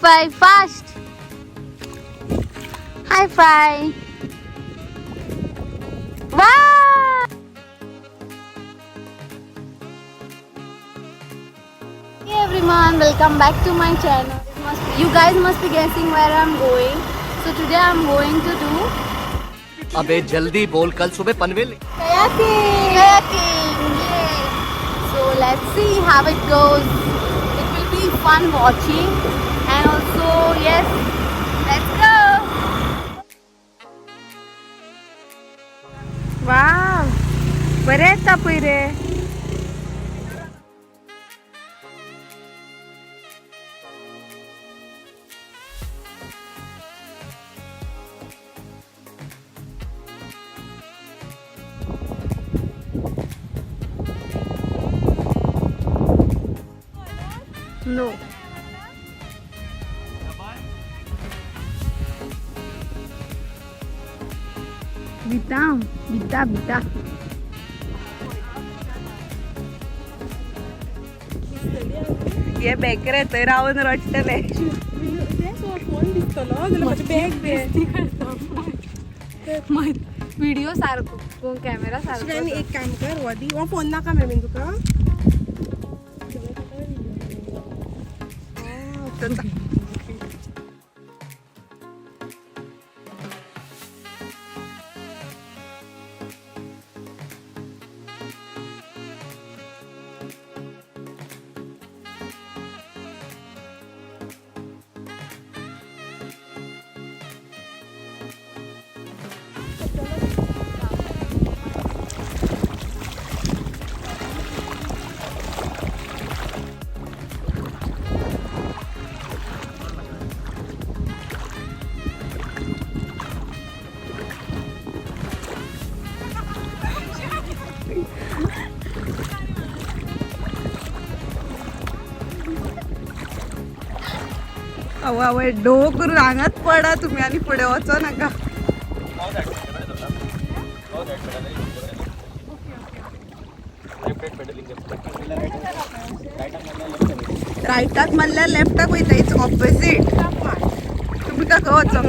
five, fast. High five. Wow. Hey everyone, welcome back to my channel. You guys must be guessing where I'm going. So today I'm going to do अबे जल्दी बोल, कल सुबह Panvel kayaking. Yes. So let's see how it goes. It will be fun watching, and also yes, let's go. Wow, बरेच तापय रे. No. Bita. ये baker येतोय रावून रडटले. व्हिडिओ सारखो कॅमेरा सारखो. एक काम कर वदी वो फोन नाका मॅम तुका अव डोक रांगात पडा तुम्ही आणि पुढे वचो नका. राईटात म्हणल्यार लेफ्टाक वयता. It's opposite. तुम्ही का वचो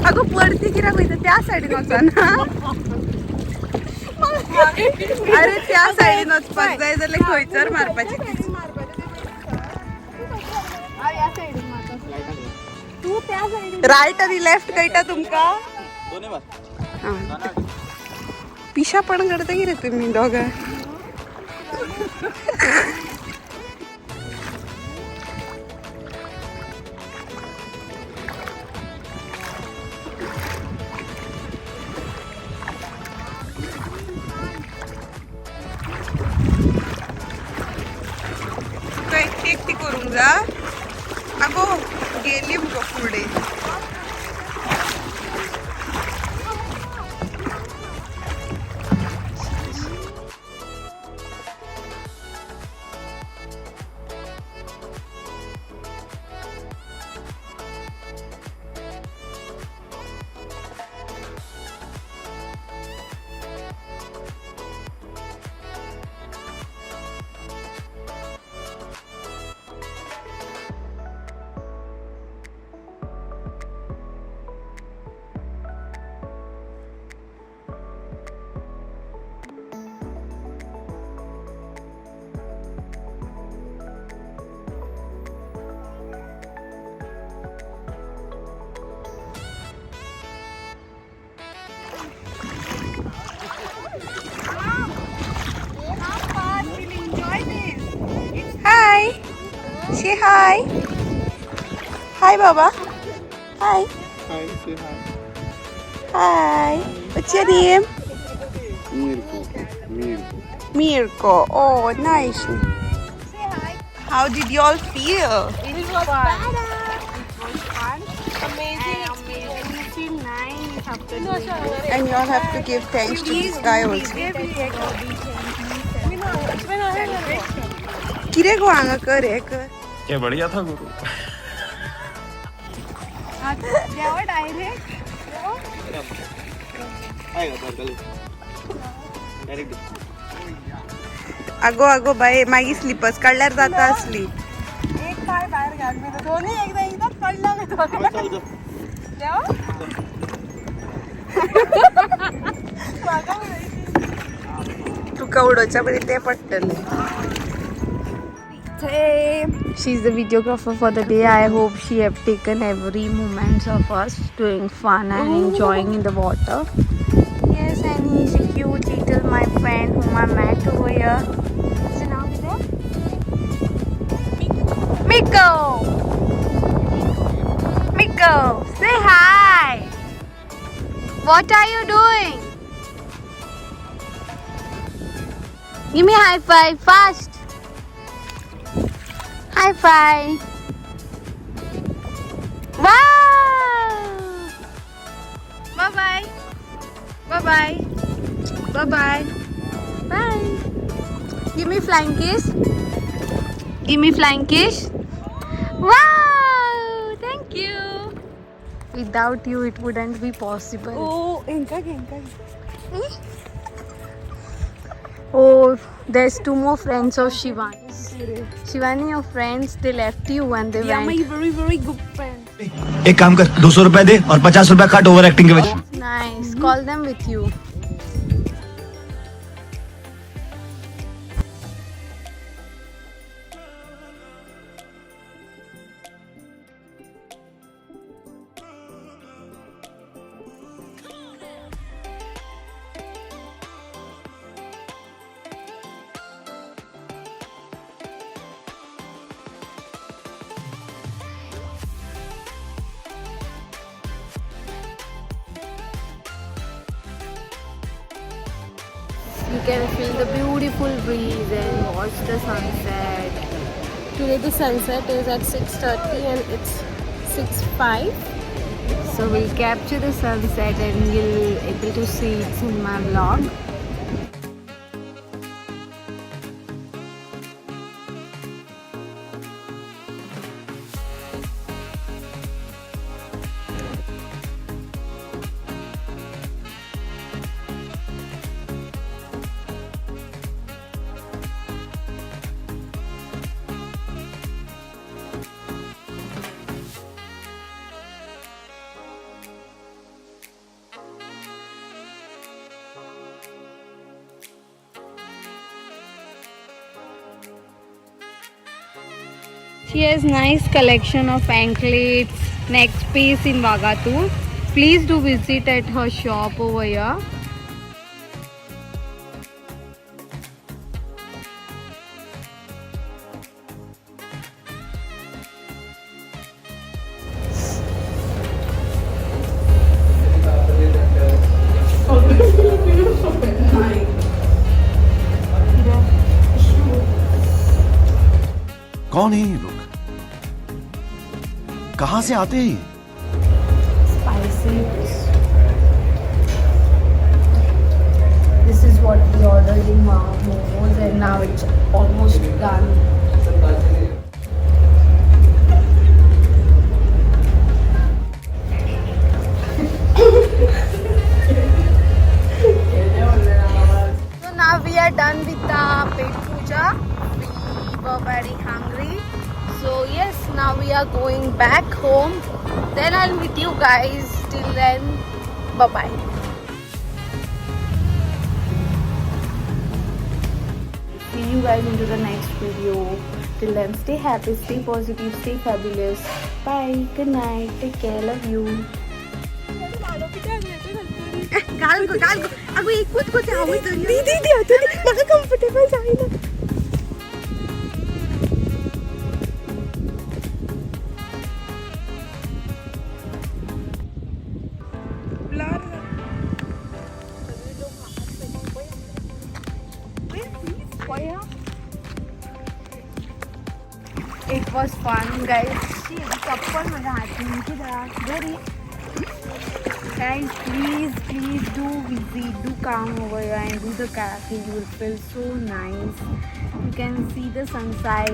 अगो पडती कित्याक वयता त्या सायडीन वचो ना. अरे त्या सायडीन वचपाक जाय जाल्यार खंयसर मारपाची. राईट आणि लेफ्ट कळटा तुमका. पिशा पण करता की रे तुम्ही दोघं. एकटी करूंक जा. अगो गेली मुगो फुडें. Say hi. Hi, Baba. Hi. Hi, say hi. Hi. What's your name? Mirko. Mirko. Oh, nice. Say hi. How did you all feel? It was fun. It was fun. Amazing. You feel nice after doing it. And you all have to give thanks to this guy also. किरे को आंगा कर एक. क्या बढ़िया था गुरु. जेव्हा direct आगो आगो बाय मागी स्लिपर्स काढल्यार जाता असली. पाय बाहेर घाल मी तर दोन्ही एकदा एकदाच पडला मी तो. देवा? तुका उडोच्या बरी ते पडटले. She's the videographer for the day. I hope she have taken every moment of us doing fun and enjoying in the water. Yes, and he's a cute little my friend whom I met over here. What's your name there? Miko! Miko, say hi! What are you doing? Give me high five fast! High five! Wow! Bye bye! Bye bye! Bye bye! Bye! Give me flying kiss! Give me flying kiss! Wow! Thank you! Without you, it wouldn't be possible. Oh, inka. Oh, there's two more friends of Shivani. Shivani, your friends, they left you when they Yeah, went. my very, very good friend. एक काम कर 200 रुपए दे और 50 रुपए काट over acting के वजह. Nice. Call them with you. You can feel the beautiful breeze and watch the sunset. Today the sunset is at 6:30 and it's 6:05. So we'll capture the sunset and you'll able to see it in my vlog. She has nice collection of anklets, neck piece in Vagatur. Please do visit at her shop over here. कौन है ये लोग? कहाँ से आते हैं? Spicy. This is what we ordered in momos and now it's almost done. So now we are done with the pet puja. We were very hungry. So yes, now we are going back home. Then I'll meet you guys. Till then, bye bye. See you guys into the next video. Till then, stay happy, stay positive, stay fabulous. Bye. Good night. Take care. Love you. घाल गो अगं एक कुछ कुछ आवाज दीदी आता मला comfortable जाईना It was fun, guys. चप्पल माझ्या हाती घरी. Guys, please do visit, do come over here and do the kayaking. You will feel so nice. You can see the sunset.